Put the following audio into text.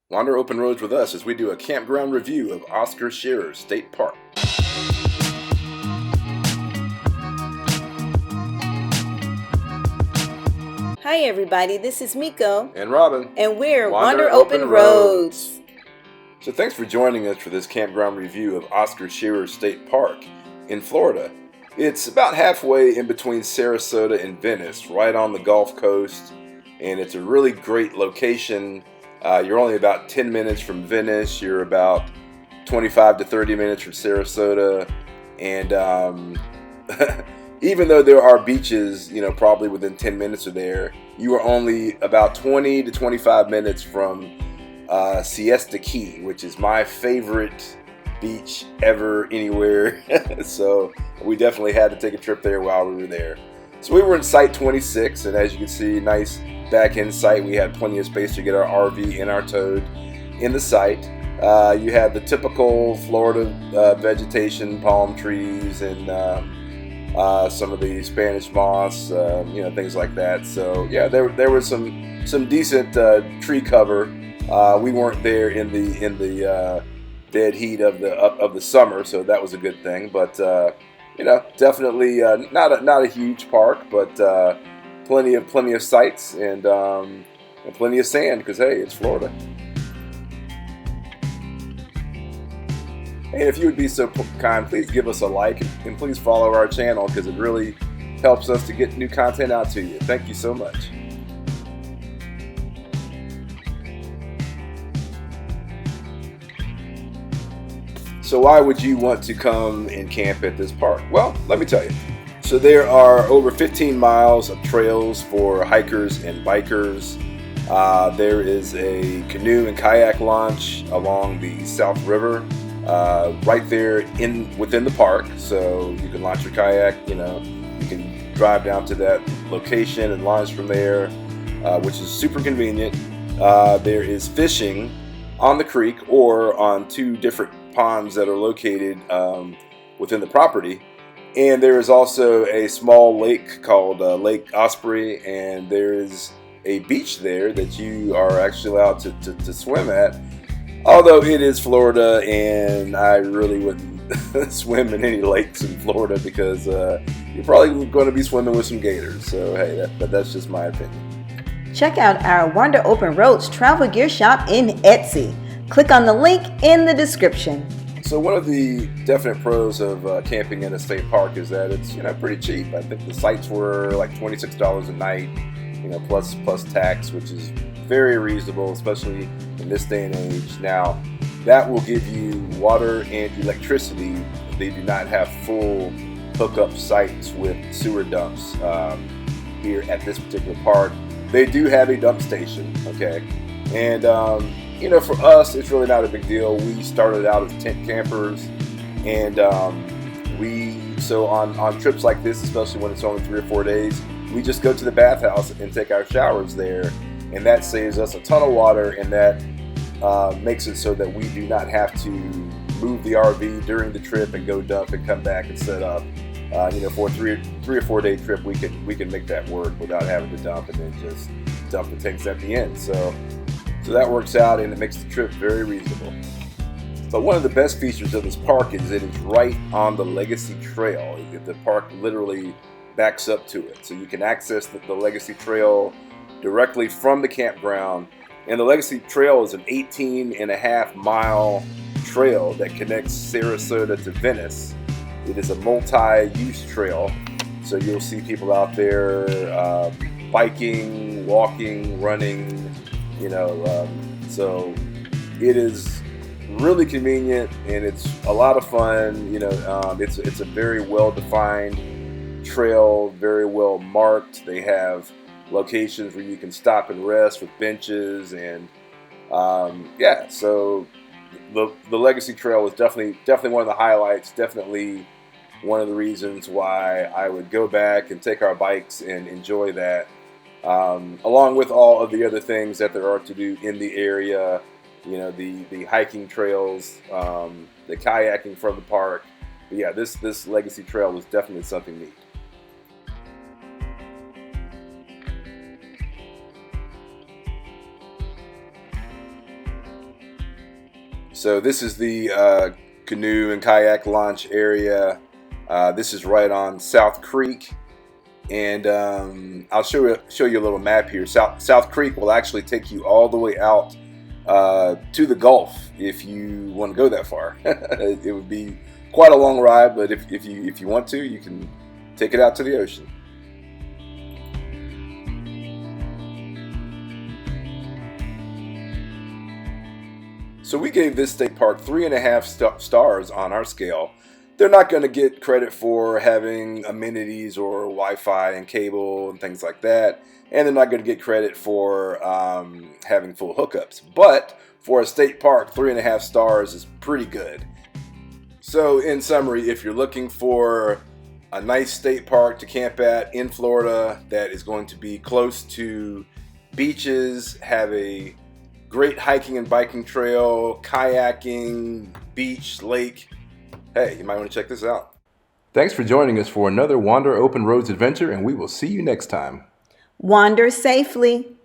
Wander open roads with us as we do a campground review of Oscar Scherer State Park. Hi everybody, this is Miko. And Robin. And we're Wander Open Roads. So thanks for joining us for this campground review of Oscar Scherer State Park in Florida. It's about halfway in between Sarasota and Venice, right on the Gulf Coast, and it's a really great location. You're only about 10 minutes from Venice, you're about 25 to 30 minutes from Sarasota, and even though there are beaches, probably within 10 minutes of there, you are only about 20 to 25 minutes from Siesta Key, which is my favorite beach ever anywhere. So we definitely had to take a trip there while we were there. So we were in Site 26, and as you can see, nice back end site. We had plenty of space to get our RV and our toad in the site. You had the typical Florida vegetation, palm trees, and some of the Spanish moss, things like that. So yeah, there was some decent tree cover. We weren't there in the dead heat of the summer, so that was a good thing. But definitely not a huge park, but plenty of sights and plenty of sand because hey, it's Florida. And if you would be so kind, please give us a like and please follow our channel because it really helps us to get new content out to you. Thank you so much. So why would you want to come and camp at this park? Well, let me tell you. So there are over 15 miles of trails for hikers and bikers. There is a canoe and kayak launch along the South River, right there within the park. So you can launch your kayak, you can drive down to that location and launch from there, which is super convenient. There is fishing on the creek or on two different ponds that are located within the property. And there is also a small lake called Lake Osprey, and there is a beach there that you are actually allowed to swim at. Although it is Florida, and I really wouldn't swim in any lakes in Florida because you're probably going to be swimming with some gators. So hey, that's just my opinion. Check out our Wander Open Roads travel gear shop in Etsy. Click on the link in the description. So one of the definite pros of camping in a state park is that it's pretty cheap. I think the sites were like $26 a night, plus tax, which is very reasonable, especially in this day and age. Now, that will give you water and electricity. They do not have full hookup sites with sewer dumps here at this particular park. They do have a dump station, okay? And for us, it's really not a big deal. We started out as tent campers, and so on trips like this, especially when it's only 3 or 4 days, we just go to the bathhouse and take our showers there, and that saves us a ton of water, and that makes it so that we do not have to move the RV during the trip and go dump and come back and set up. For a 3 or 4 day trip, we can make that work without having to dump and then just dump the tanks at the end. So that works out, and it makes the trip very reasonable. But one of the best features of this park is it is right on the Legacy Trail. The park literally backs up to it. So you can access the Legacy Trail directly from the campground. And the Legacy Trail is an 18.5-mile trail that connects Sarasota to Venice. It is a multi-use trail. So you'll see people out there biking, walking, running, so it is really convenient and it's a lot of fun. It's a very well-defined trail, very well marked. They have locations where you can stop and rest with benches, and so the Legacy Trail is definitely one of the highlights. Definitely one of the reasons why I would go back and take our bikes and enjoy that. Along with all of the other things that there are to do in the area, the hiking trails, the kayaking from the park. But yeah, this Legacy Trail was definitely something neat. So this is the canoe and kayak launch area. This is right on South Creek, and I'll show you a little map here. South Creek will actually take you all the way out to the Gulf if you want to go that far. It would be quite a long ride, but if you want to, you can take it out to the ocean. So we gave this state park 3.5 stars on our scale. They're not going to get credit for having amenities or Wi-Fi and cable and things like that, and they're not going to get credit for having full hookups. But for a state park, 3.5 stars is pretty good. So in summary, if you're looking for a nice state park to camp at in Florida that is going to be close to beaches, have a great hiking and biking trail, kayaking, beach, lake, hey, you might want to check this out. Thanks for joining us for another Wander Open Roads adventure, and we will see you next time. Wander safely.